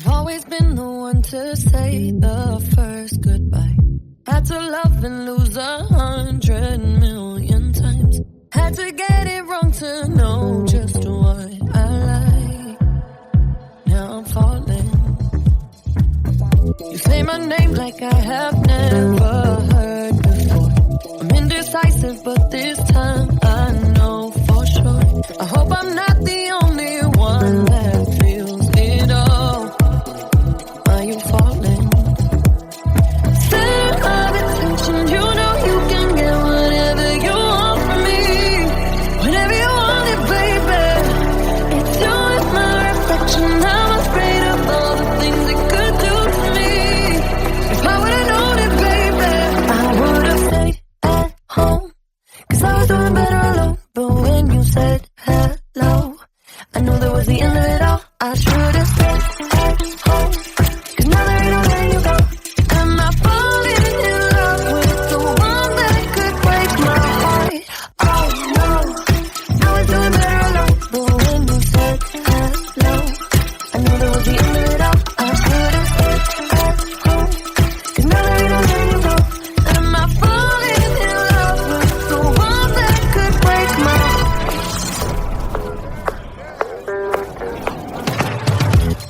I've always been the one to say the first goodbye. Had to love and lose 100 million times. Had to get it wrong to know just what I like. Now I'm falling. You say my name like I have never heard before. I'm indecisive, but this time I know for sure. I hope I'm not the only one that feels it all. Are you falling? Center of attention, you know you can get whatever you want from me. Whenever you want it, baby. It's you and my reflection. I'm afraid of all the things it could do to me. If I would've known it, baby, I would've stayed at home. 'Cause I was doing better alone. But when you said hello, I knew that was the end of it all. I should've stayed at home. 'Cause now there ain't no letting you go. Am I falling in love with the one that could break my heart? Oh no, I was doing better alone. But when you said hello, I knew that was the end of it all. I should've stayed at home. 'Cause now there ain't no letting you go. Am I falling in love with the one that could break my heart?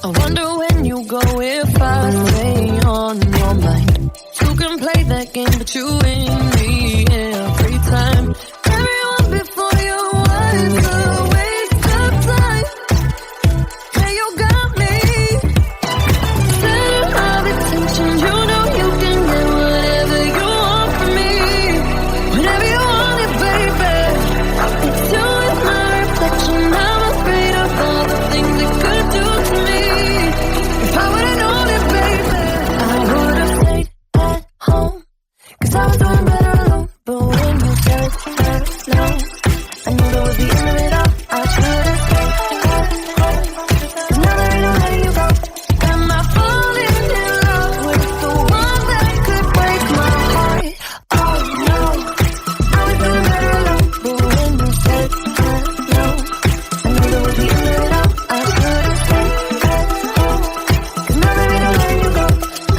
I wonder when you go if I stay on your mind. You can play that game, but you win me every time. Everyone before you was a waste of time. Yeah, you got me. Center of attention, you know you can get whatever you want from me. Whenever you want it, baby. It's you and my reflection. I'm afraid of all the things it could do to me. If I would've known it, baby, I would've stayed at home. 'Cause I was doing better alone. But when you said hello, I knew that was the end of it all. I should've stayed at home. 'Cause now there ain't no letting you go. Am I falling in love with the one that could break my heart? Oh no, I was doing better alone. But when you said hello, I knew that was the end of it all. I should've stayed at home. 'Cause now there ain't no letting you go.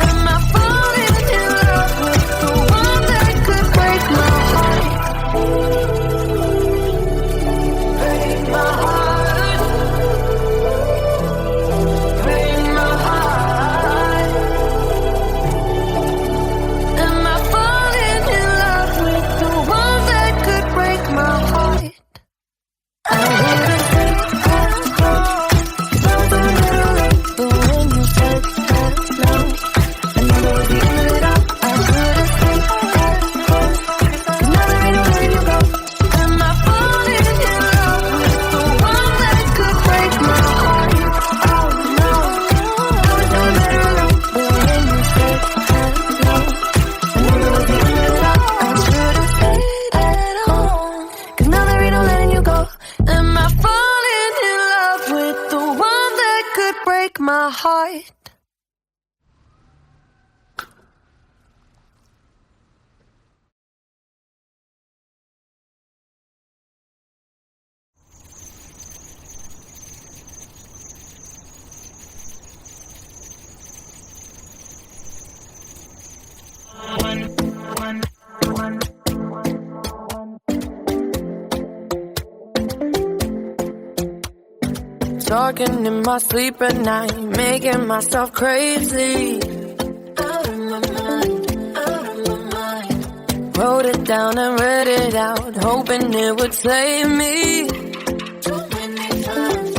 Am I falling in love with the one that could break my heart? Break my heart. Break my heart. Am I falling in love with the one that could break my heart? I would've stayed at home. 'Cause I was doing better alone. But when you said hello, I knew that was the end of it all. I should've stayed at home. 'Cause now there ain't no letting you go. Am I falling in love with the one that could break my heart? Oh no, I was doing better alone. But when you said hello, I knew that was the end of it all. I should've stayed at home. 'Cause now there ain't no letting you go. Am I falling in love with the one that could break my heart? Talking in my sleep at night, making myself crazy. Out of my mind, out of my mind. Wrote it down and read it out, hoping it would save me. Too many times.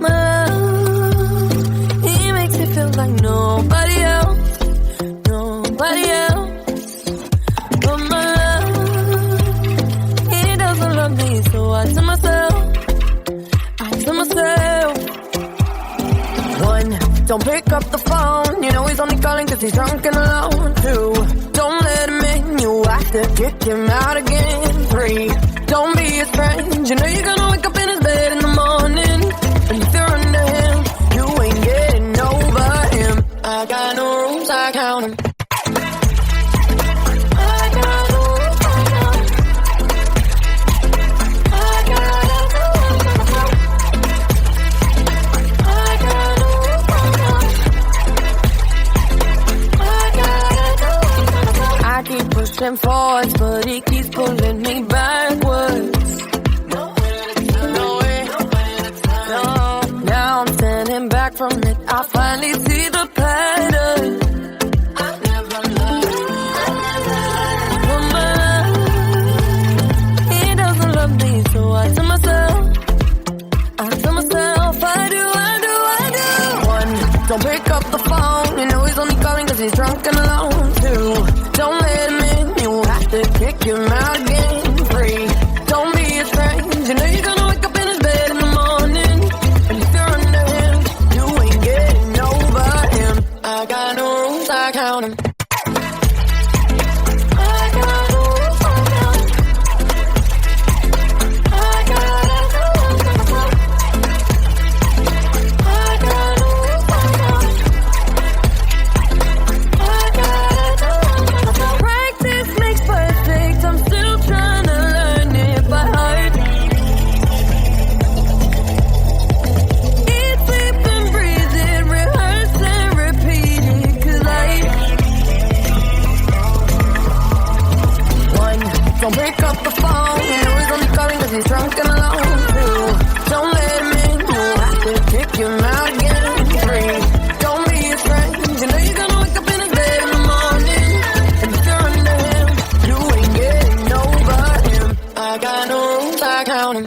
My love, he makes me feel like nobody else. But my love, he doesn't love me, so I tell myself. One, don't pick up the phone. You know he's only calling 'cause he's drunk and alone. Two, don't let him in. You have to kick him out again. Three, don't be his friend. You know you're gonna wake up in his bed in the morning. And if you're under him, you ain't getting over him. I got no rules, I count 'em. I got no rules, I count 'em. I got no rules, I count 'em. marching forwards, but he keeps pulling me backwards. No way, no. Now I'm standing back from it. I finally see the pattern. I never loved woman. He doesn't love me, so I tell myself, I do. One, don't pick up the phone. You know he's only calling cause he's drunk and alone. Two, don't let him in. You have to kick him out again. Three, don't be his friend. You know you're gonna wake up in his bed in the morning. And if you're under him, you ain't getting over him. I got no rules, I count him. Don't pick up the phone. You know he's only calling cause he's drunk and alone. Two, don't let him in. You have to kick him out again. Three, don't be his friend. You know you're gonna wake up in his bed in the morning. And if you're under him, you ain't getting over him. I got no rules, I count him.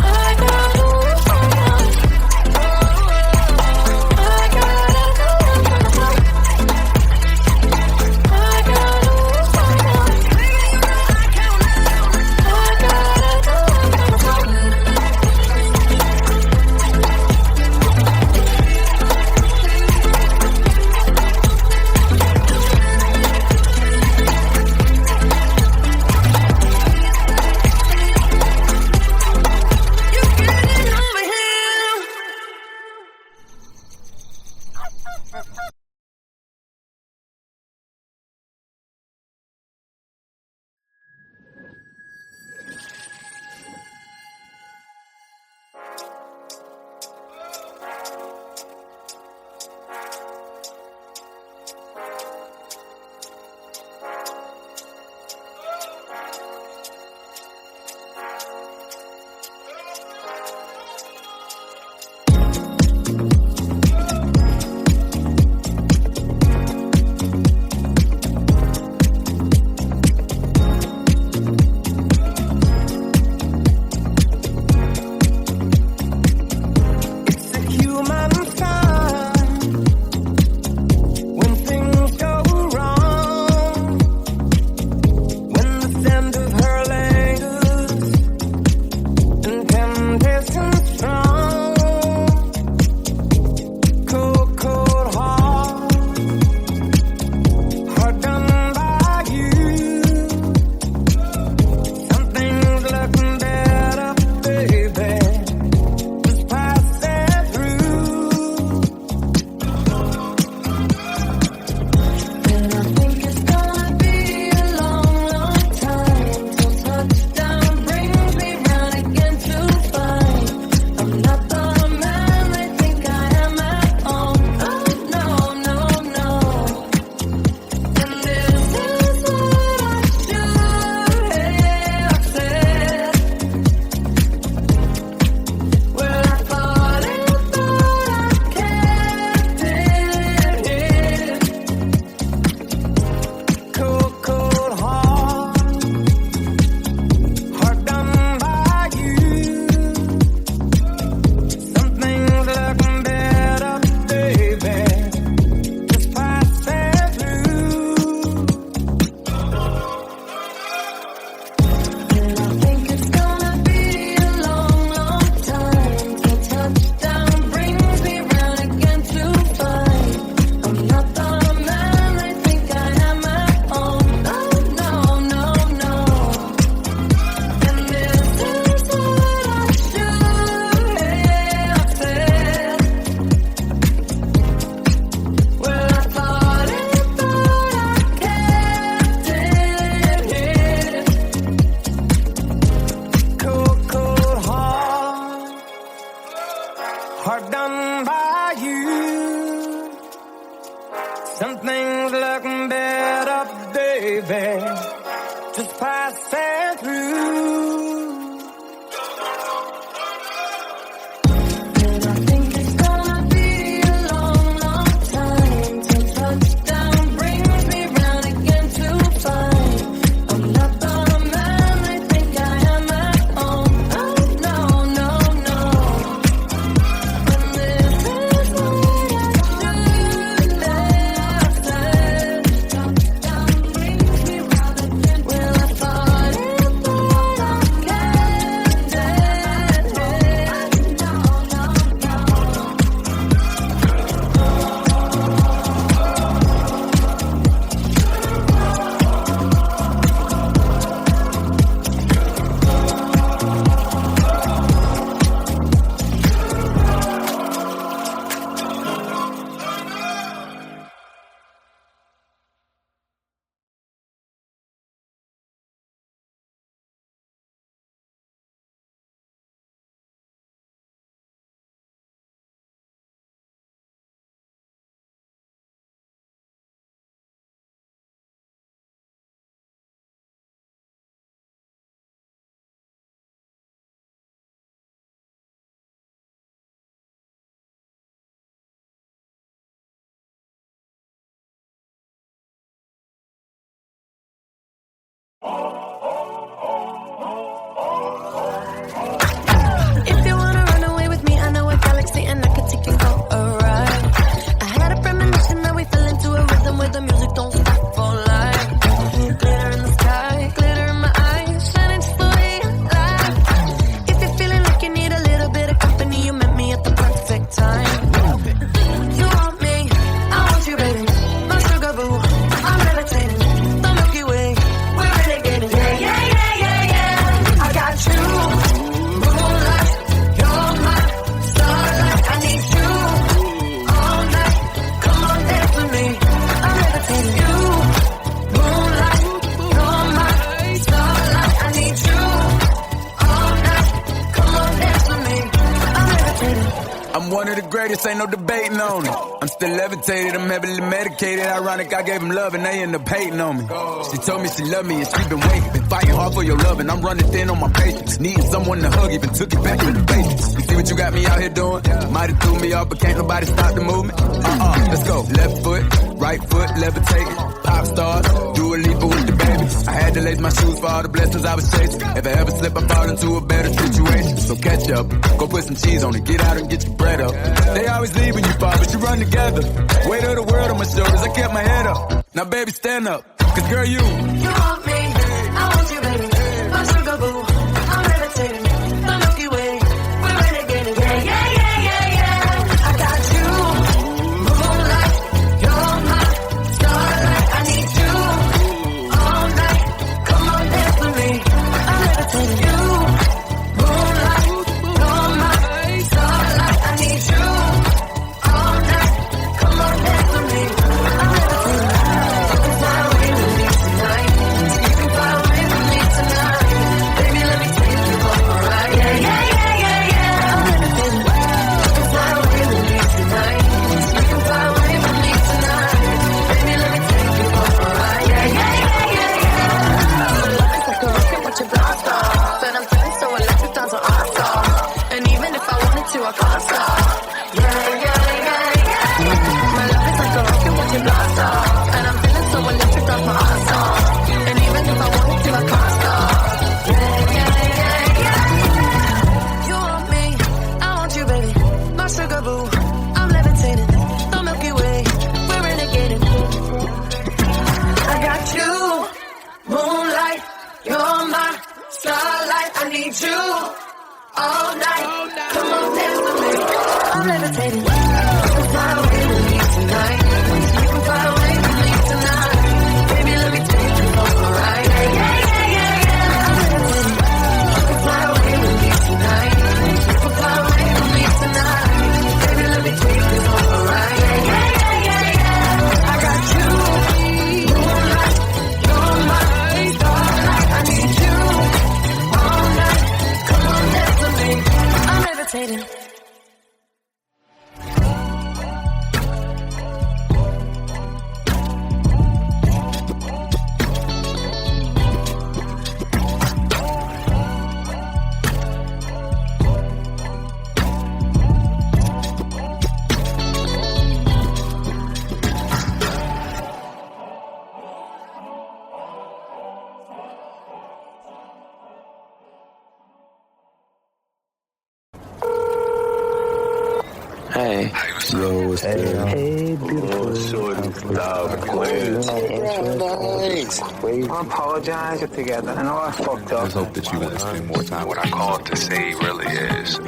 I Something's looking better, baby. Just passing through. And I think it's gonna be a long, long time till touchdown brings me round again to find I'm not the man I think I am at home. Oh, no, no, no. And this is what I should have said. Touchdown brings me round again. Well, I thought it thought I kept it. No, no, no. If you wanna run away with me, I know a galaxy and I can take you for a ride. I had a premonition that we fell into a rhythm where the music don't stop for life. Glitter in the sky, glitter in my eyes, shining just the way I like. If you're feeling like you need a little bit of company, you met me at the perfect time. You want me, I want you, baby. My sugar boo, I'm levitating. The Milky Way, we're renegading. Yeah, yeah, yeah, yeah, yeah. I got you. Moonlight, you're my starlight. I need you all night. Come on, dance with me. I'm levitating. You, moonlight, you're my starlight. I need you all night. Come on, dance with me. I'm levitating. I'm one of the greatest, ain't no debating on it. I'm still levitated, I'm heavily medicated. Ironic, I gave them love and they end up hating on me. She told me she loved me and she been waiting. Been fighting hard for your love and I'm running thin on my patience. Needing someone to hug, even took it back to the basics. You see what you got me out here doing? Might have threw me off, but can't nobody stop the movement. Let's go. Left foot, right foot, levitating. Pop stars, Dua Lipa with the babies. I had to lace my shoes for all the blessings I was chasing. If I ever slip, I fall into a better situation. So catch up, go put some cheese on it, get out and get your bread up. They always leave when you fall, but you run together. Weight of the world on my shoulders, I kept my head up. Now baby, stand up, cause girl, you want me, I want you, baby. My sugar boo, I'm levitating. The Milky Way, we're renegading. Yeah, yeah, yeah, yeah, yeah. I got you. Moonlight, you're my starlight. I need you all night. Come on, dance with me. I'm levitating. You, moonlight, you're my starlight. I need you all night. Come on, dance with me. I'm levitating. You can fly away with me tonight. You can fly away with me tonight. Baby, let me take you for a ride. Yeah, yeah, yeah, yeah, yeah. I'm levitating. You can fly away with me tonight. You can fly away with me tonight. Baby, let me take you for a ride. Yeah, yeah, yeah, yeah, yeah. It's like a rocket with your blast off. And I'm feeling so electric, that's what I saw. And even if I wanted to, I can't stop. Yeah, yeah, yeah, yeah. My love is like a rocket with your blast off. And I'm feeling so electric, that's what I saw. And even if I wanted to, I can't stop. Yeah, yeah, yeah, yeah. You want me, I want you, baby. My sugar boo, I'm levitating. The Milky Way, we're renegading. I got you, moonlight, you're my starlight. I need you all night. Come on, dance with me. I'm levitating. You can fly away with me tonight. You can fly away with me Yo, what's good? Hey, beautiful. I apologize together. I know I fucked up. I just hope that you want to spend more time. What I called to say really is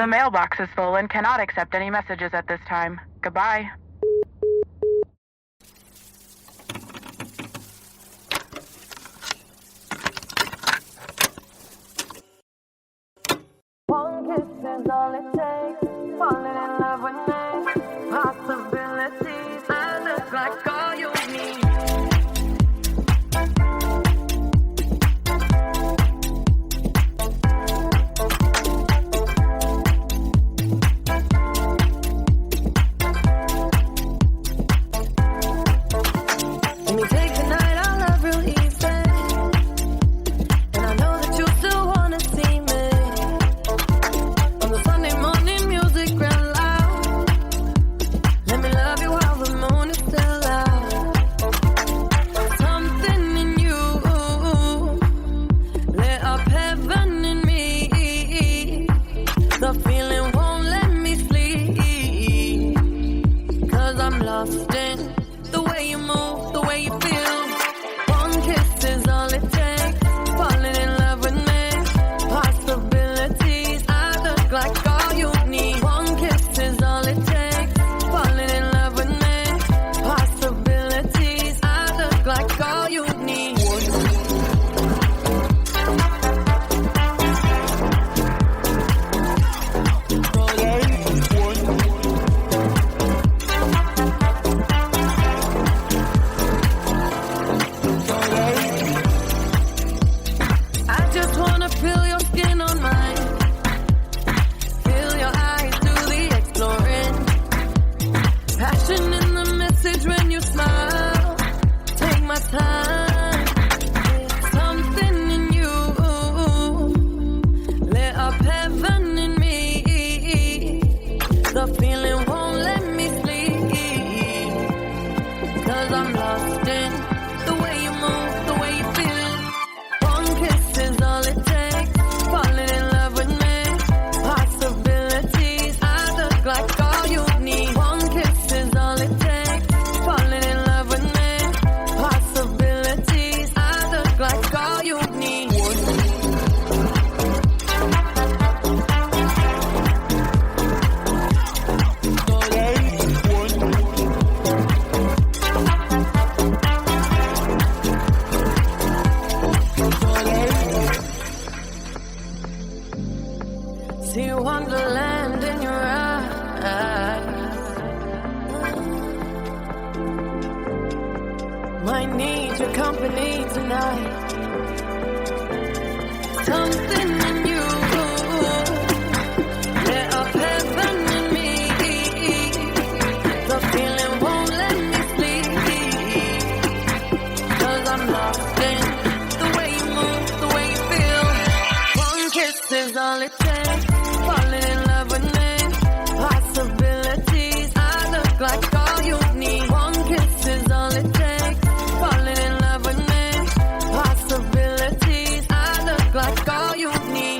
The mailbox is full and cannot accept any messages at this time. Goodbye. One kiss is all it takes. Falling in love with me. Possibilities. I look like all you need. Let me take the night I love real easy. And I know that you still wanna see me. On the Sunday morning it takes. Falling in love with me. Possibilities. I look like all you need. One kiss is all it takes. Falling in love with me. Possibilities. I look like all you need. See wonderland in your eyes. Might need your company tonight. Something in you lit up heaven in me. The feeling won't let me sleep. 'Cause I'm lost in the way you move, the way you feel. One kiss is all it takes. Falling in love with me. Possibilities. I look like all you need. One kiss is all it takes. Falling in love with me. Possibilities. I look like all you need.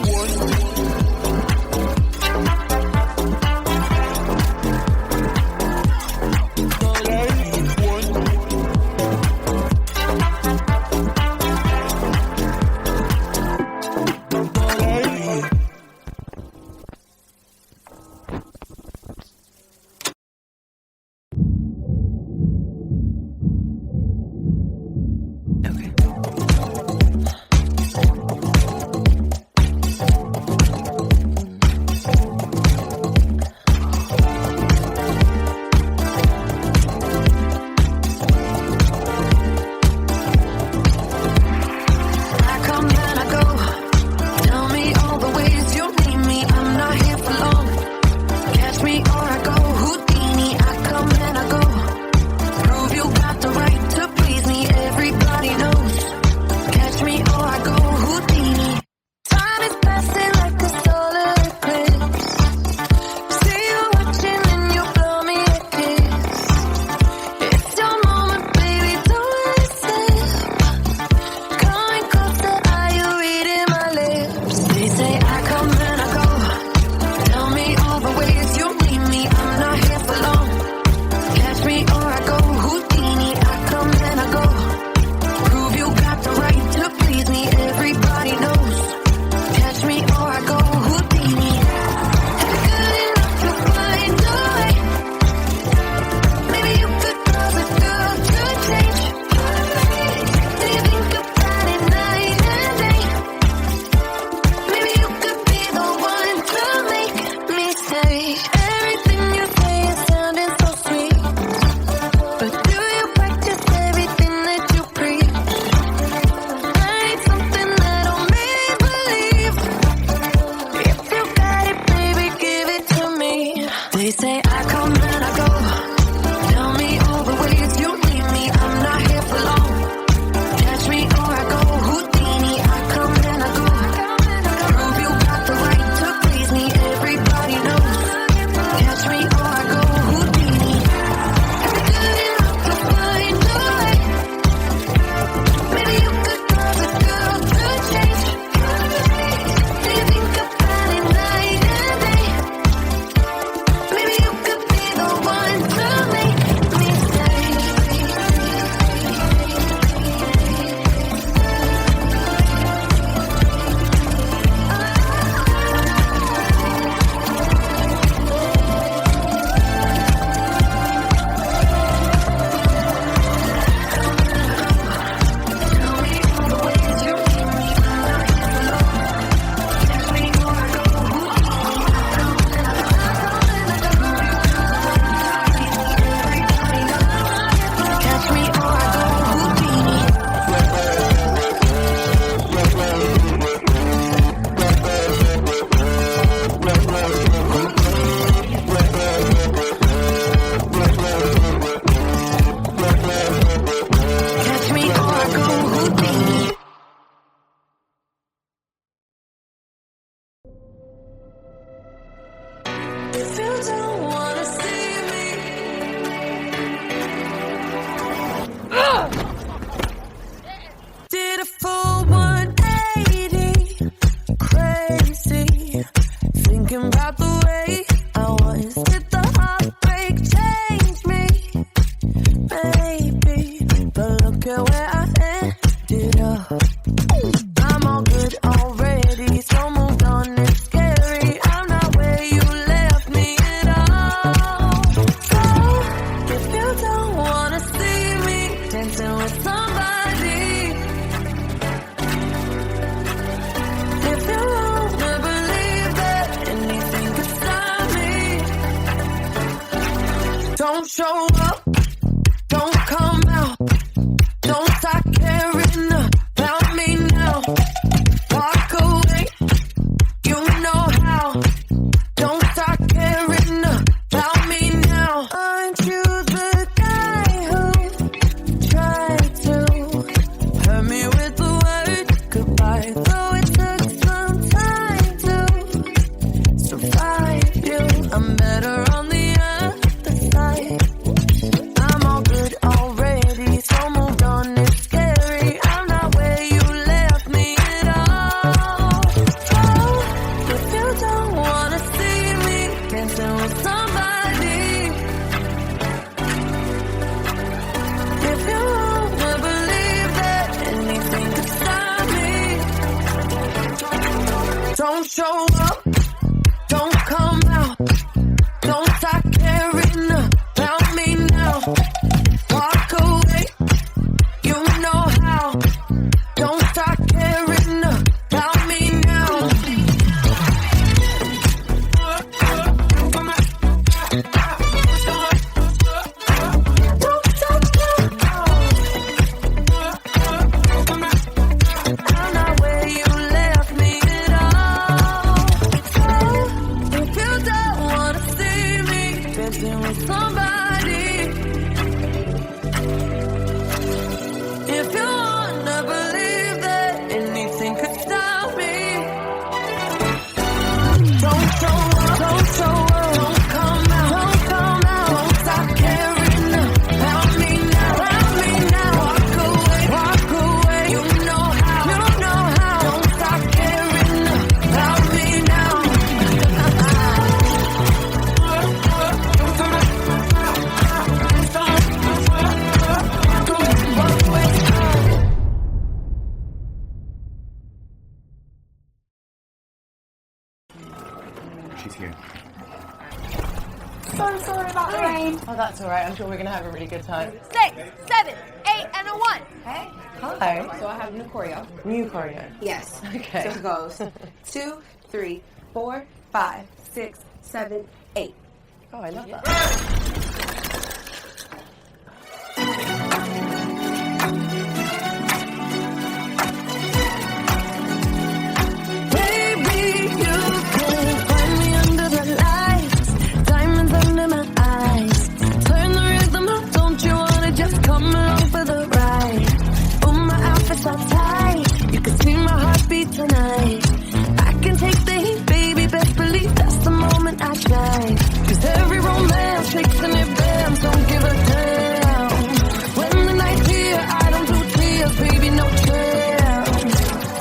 show up, don't come out, don't start caring about me now. Walk away, you know how. Don't start caring about me now. Aren't you the guy who tried to hurt me with the word goodbye? Though it took some time to survive you, I'm better on the other side. I'm all good already, so moved on. It's scary, I'm not where you left me at all. So if you don't wanna see me dancing with somebody, if you wanna believe that anything could stop me, don't show up, don't come out, don't start caring about me now. Walk away, you know how. Don't start caring about me now. Don't start caring. I'm not where you left me at all. So if you don't wanna see me dancing with somebody, if you wanna believe that anything could stop me, don't show up, don't show up, don't come out, don't come out, don't stop caring about me now, walk away, you know how, don't stop caring about me now. She's here. So sorry about the rain. Oh, that's all right. I'm sure we're going to have a really good time. 6, 7, 8, and a 1. Okay? Hi. So I have new choreo. New choreo. Yes. Okay. So it goes 2, 3, 4, 5, 6, 7, 8. Oh, I love that. Baby, you can find me under the lights, diamonds under my eyes. Turn the rhythm up, don't you wanna just come along for the ride? Oh, my outfit's all tight, you can see my heartbeat tonight. I can take the heat, baby, best believe that's the moment I shine. 'Cause every romance shakes and it bends, don't give a damn. When the night's here, I don't do tears, baby, no chance.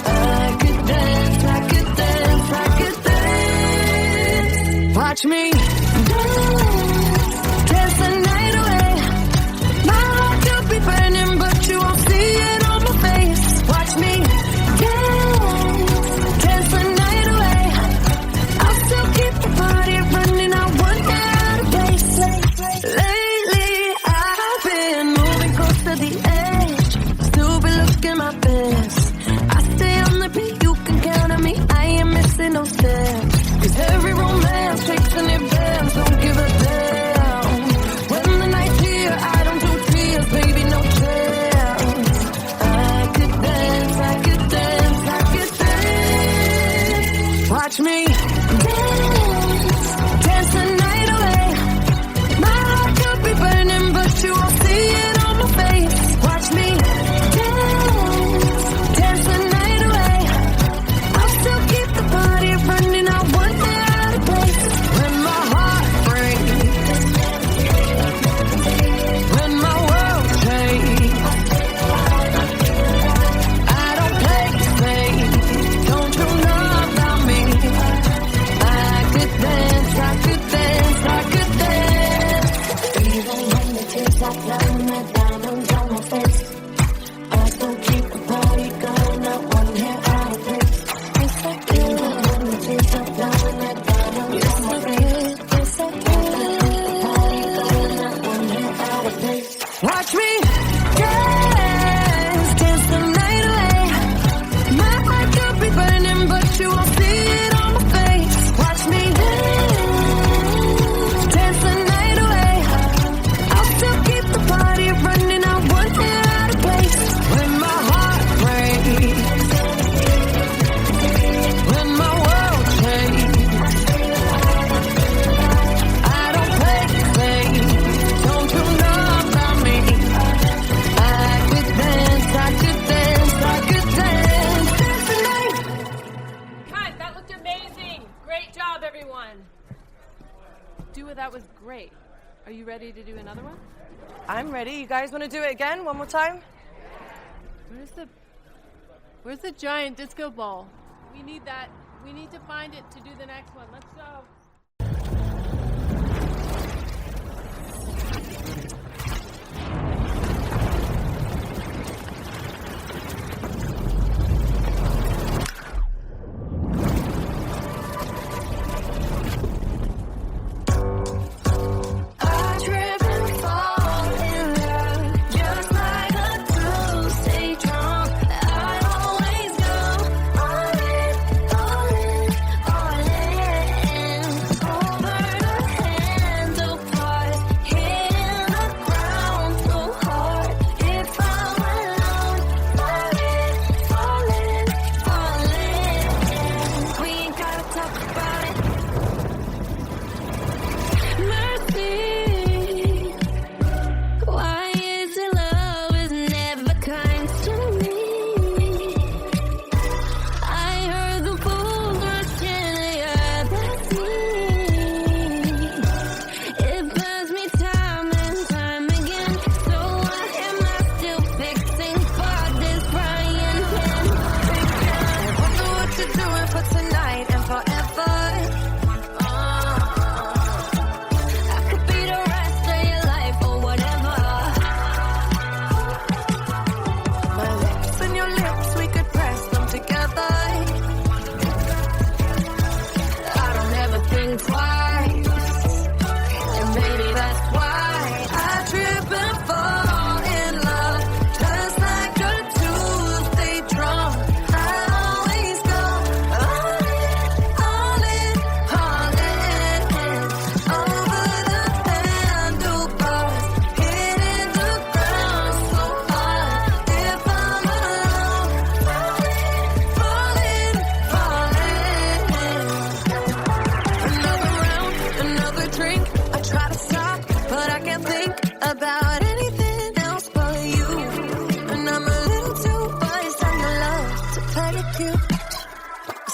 I could dance, I could dance, I could dance. Watch me dance the night away. My heart could be burning, but you won't see it on my face. Watch me dance the night away. I'll still keep the party running, I won't get out of place. Lately, I've been moving close to the edge, still be looking my best. I stay on the beat, you can count on me, I ain't missing no steps. 'Cause every romance shakes and it bends, don't give a damn. When the night's here, I don't do tears, baby, no chance. I could dance, I could dance, I could dance. Watch me dance the night away. My heart could be burning, but you won't see it on my face. Watch me dance the night away. I'll still keep the party running, I won't get out of place. When my heart breaks, when my world shakes, I don't play safe, don't you know about me? on. Dua, that was great. Are you ready to do another one? I'm ready. You guys want to do it again? One more time? Where's the giant disco ball? We need that. We need to find it to do the next one. Let's go.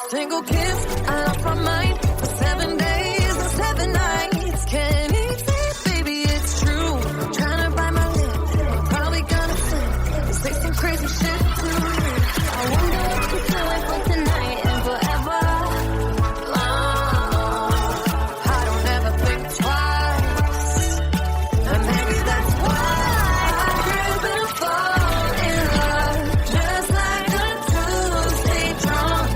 Single kiss, I lost my mind for 7 days and 7 nights. Can't even, baby, it's true. Trying to bite my lip, I'm probably gonna slip. Say some crazy shit to me. I wonder what you're doing for tonight and forever. I don't ever think twice, and maybe that's why I trip and fall in love, just like a Tuesday drunk.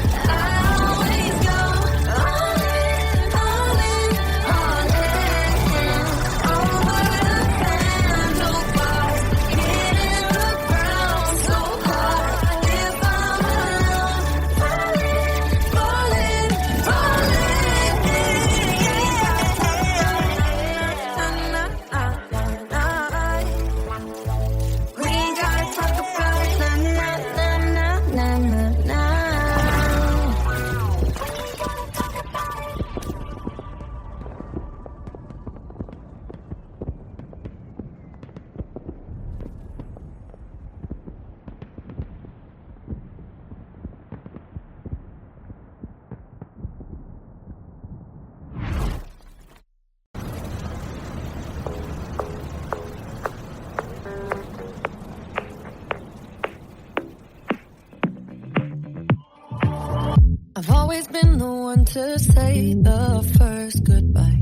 I've always been the one to say the first goodbye.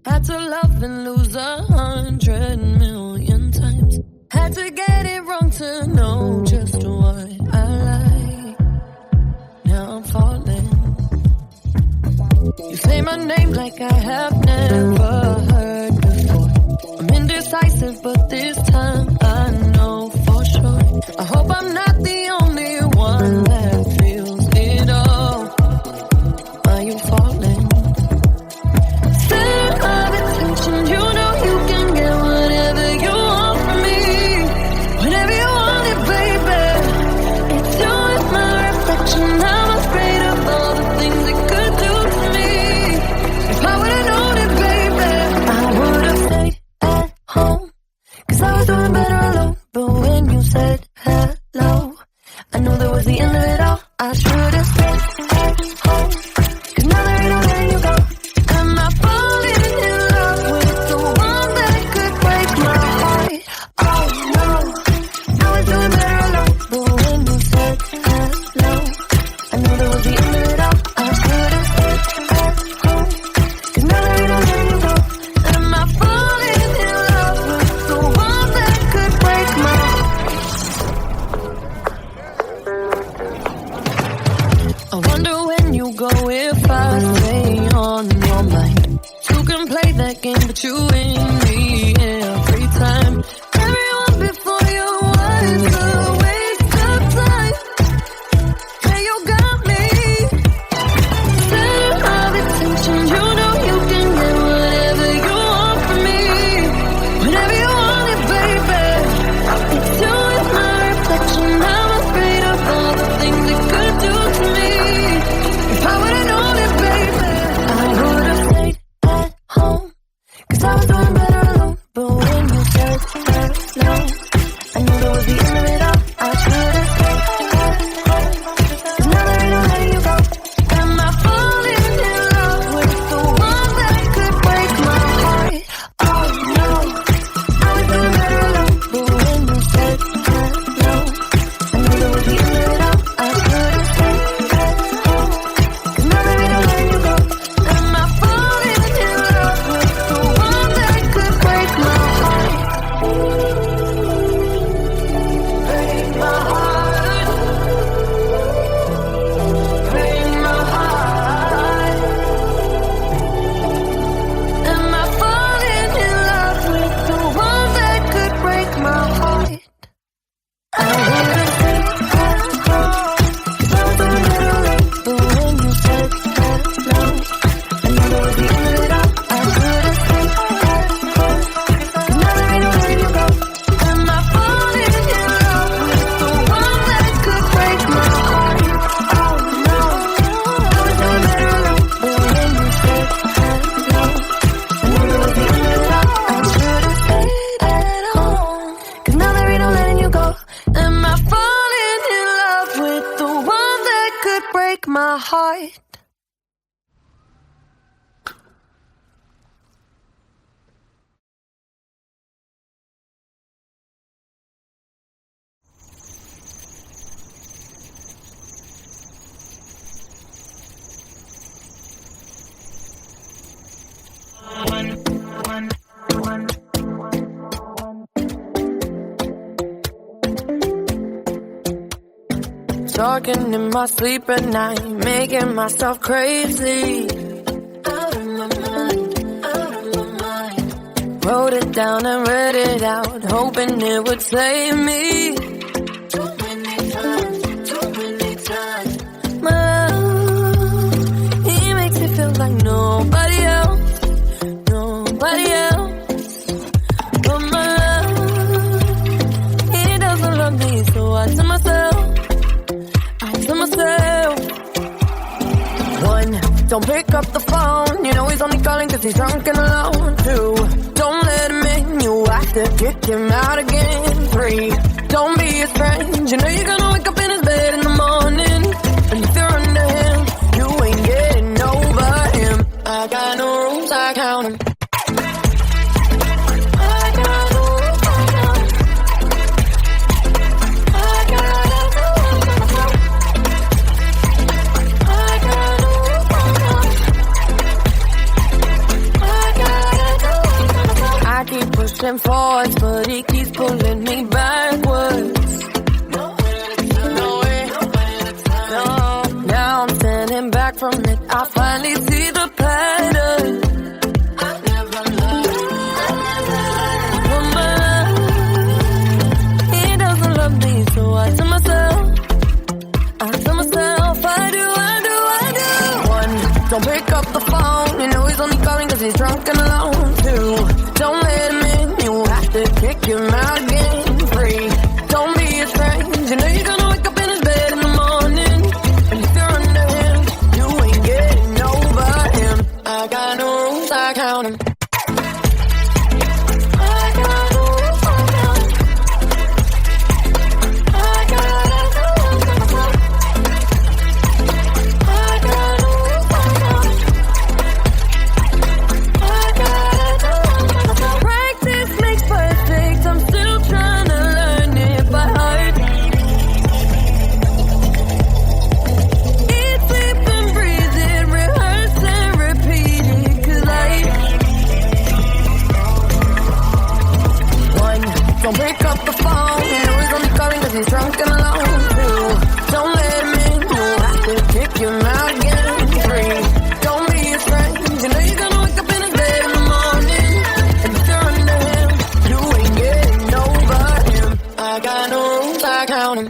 Had to love and lose 100 million times. Had to get it wrong to know just what I like. Now I'm falling. You say my name like I have never heard before. I'm indecisive, but this time I know for sure. I hope I'm not the only one that feels it all. Are you falling? Center of attention, you know you can get whatever you want from me. Whenever you want it, baby. It's you and my reflection. I'm afraid of all the things it could do to me. If I would've known it, baby, I would've stayed at home. 'Cause I was doing better alone. But when you said hello, was the end of it all, I couldn't stay at home. 'Cause now that we don't let you go, am I falling in love with the one that could break my heart? I wonder when you go if I stay on your mind. You can play that game, but you win me every time. Everyone before you was a waste of time. Yeah, you got me. Center of attention, you know you can get whatever you want from me. Whenever you want it, baby. It's you and my reflection. I'm afraid of all the things it could do to me. If I would've known it, baby, I would've stayed at home. 'Cause I was doing better alone. But when you said no, I knew that was the end of it all. I should've stayed at home. 'Cause now that I don't let you go, am I falling in love with the one that could break my heart? Oh no, I was doing better alone. But when you said no, I knew that was the end of it all. I should've stayed at home. 'Cause now that I don't let you go, am I falling in love with the one that could break my heart? Break my heart. Break my heart. Am I falling in love with the one that could break my heart? I would've stayed at home. 'Cause I was doing better alone. But when you said no, I knew that was the end of it all. I could've stayed at home. 'Cause now that I don't let you go, am I falling in love with the one that could break my heart? Oh no, I was doing better alone. But when you said no, I knew that was the end of it all. I should've stayed at home. 'Cause now that we don't letting you go, am I falling in love with the one that could break my heart? Talking in my sleep at night, making myself crazy. Out of my mind, out of my mind. Wrote it down and read it out, hoping it would save me. Too many times. My love, he makes me feel like nobody else. But my love, he doesn't love me, so I tell myself. One, don't pick up the phone. You know he's only calling 'cause he's drunk and alone. Two, don't let him in. You have to kick him out again. Three, don't be his friend. You know you're gonna wake up in his bed in the morning. And if you're under him, you ain't getting over him. I got no rules, I count them. Pushing forwards, but he keeps pulling me backwards. No. Now I'm standing back from it. I finally see the pattern. I never loved. He doesn't love me, so I tell myself, I do. One, don't pick up the phone. You know he's only calling 'cause he's drunk and alone. Two, don't let him in. You have to kick him out again. Three, don't be his friend. You know you're gonna wake up in his bed in the morning. And if you're under him, you ain't getting over him. I got no rules, I count them. Practice makes perfect. I'm still trying. out again. Free, don't be afraid. You know you're gonna wake up in a day in the morning. And if you're under him, you ain't getting over him. I got no rules, I count 'em.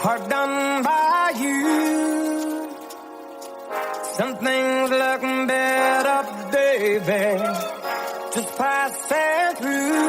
Hard done by you. Something's looking better, baby. Just passing through.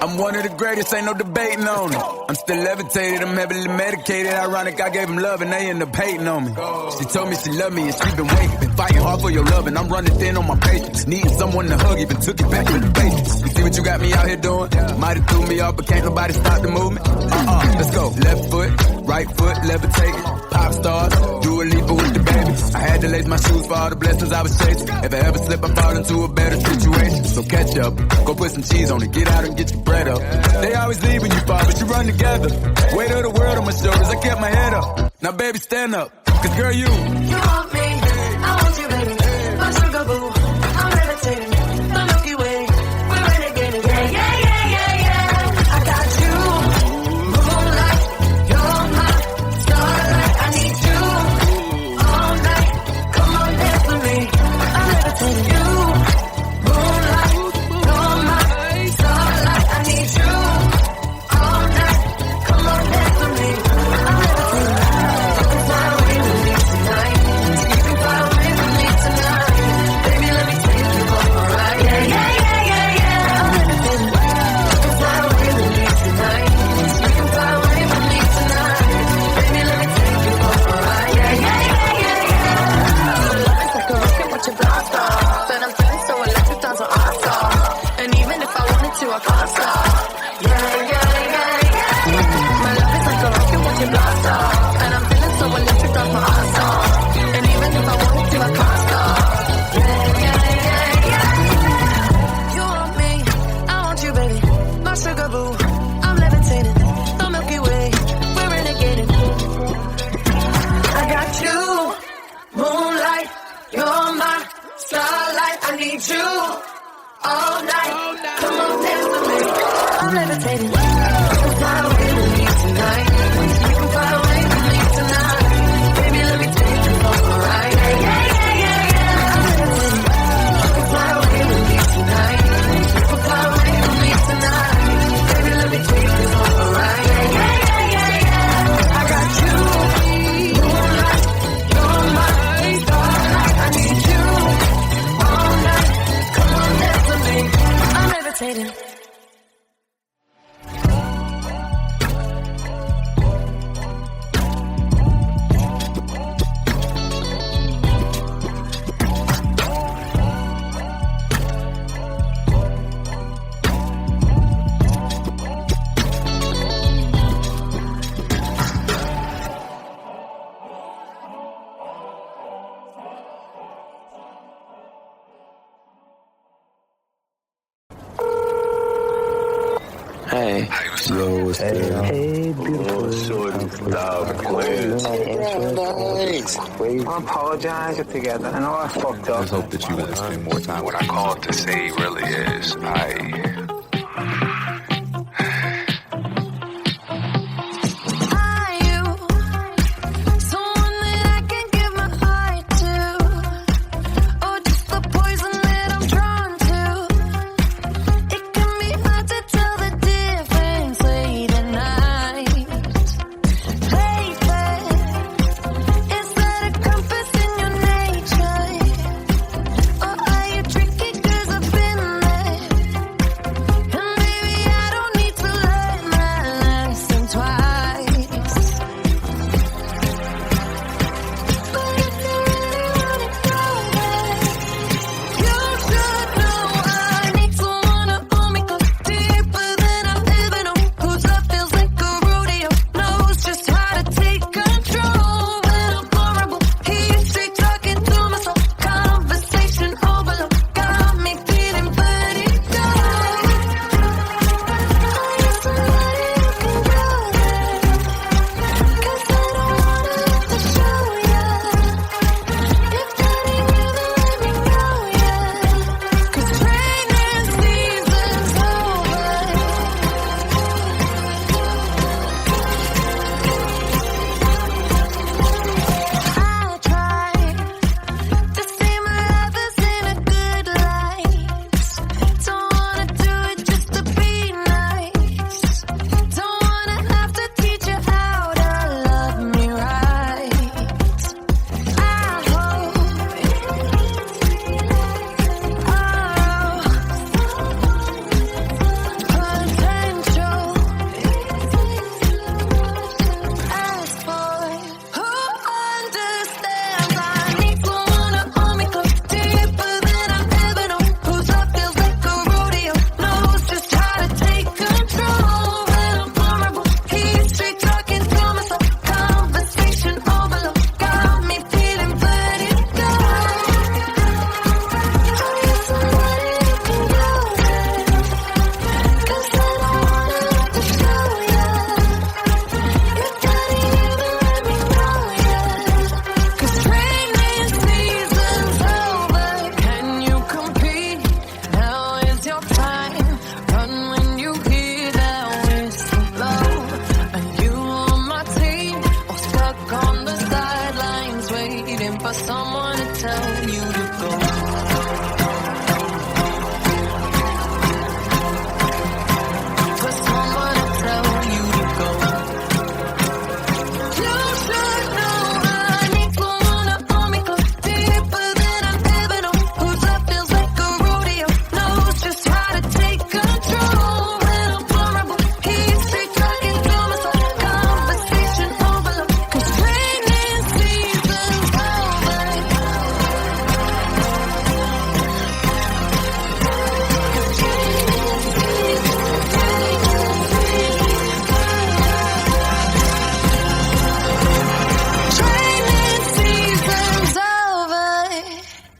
I'm one of the greatest, ain't no debating on it. I'm still levitated, I'm heavily medicated. Ironic, I gave them love and they end up hating on me. She told me she loved me and she been waiting. Been fighting hard for your love and I'm running thin on my patience. Needing someone to hug, even took it back to the basics. You see what you got me out here doing? Might have threw me off, but can't nobody stop the movement. Let's go. Left foot, right foot, levitating. Pop stars, Dua Lipa with the baby. I had to lace my shoes for all the blessings I was chasing. If I ever slip, I fall into a better situation. So catch up, go put some cheese on it, get out and get your bread up. They always leave when you fall, but you run together. Weight of the world on my shoulders, I kept my head up. Now baby, stand up, cause girl, you want me, I want you, baby. My sugar boo, I'm levitating. The Milky Way, we're renegading. Yeah, yeah, yeah, yeah, yeah. I got you, moonlight, you're my starlight. I need you all night. Come on, dance with me. I'm levitating. You, moonlight, you're my starlight. I need you all night. Come on, dance with me. I'm levitating. You can fly away with me tonight. You can fly away with me tonight. Baby, let me take you on a ride. Yeah, yeah, yeah, yeah, yeah. I'm levitating. You can fly away with me tonight. You can fly away with me tonight. Baby, let me take you on a ride. Yeah, yeah, yeah, yeah, yeah. It's like a rocket with your blast off. And I'm feeling so electric, that's an all-star. And even if I wanted to, I can't stop. Yeah, yeah, yeah, yeah. My love is like a rocket with your blast off. And I'm feeling so electric, that's my all-star. And even if I wanted to, I can't stop. Yeah, yeah, yeah, yeah. You want me, I want you, baby. My sugar boo, I'm levitating. The Milky Way, we're renegading. I got you, moonlight, you're my starlight. I need you all night. Come on, dance with me. I'm levitating. You can fly away with me tonight. You can fly away with me tonight. Baby, let me take you for a ride. Yeah, yeah, yeah, yeah, yeah. I'm levitating. You can fly away with me tonight. You can fly away with me tonight. Baby, let me take you for a ride. Yeah, yeah, yeah, yeah, yeah. I got you, moonlight, you're my starlight. I need you all night. Come on, dance with me. I'm levitating. Hey. Yo, what's good? Hey, beautiful. I apologize together. I know I fucked up. Let's hope that you guys spend more time What I called to say really is, Are you someone that I can give my heart to, or just the poison that I'm drawn to? It can be hard to tell the difference late at night. Lately, is that a compass in your nature, or are you tricky? 'Cause I've been there.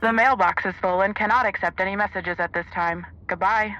The mailbox is full and cannot accept any messages at this time. Goodbye.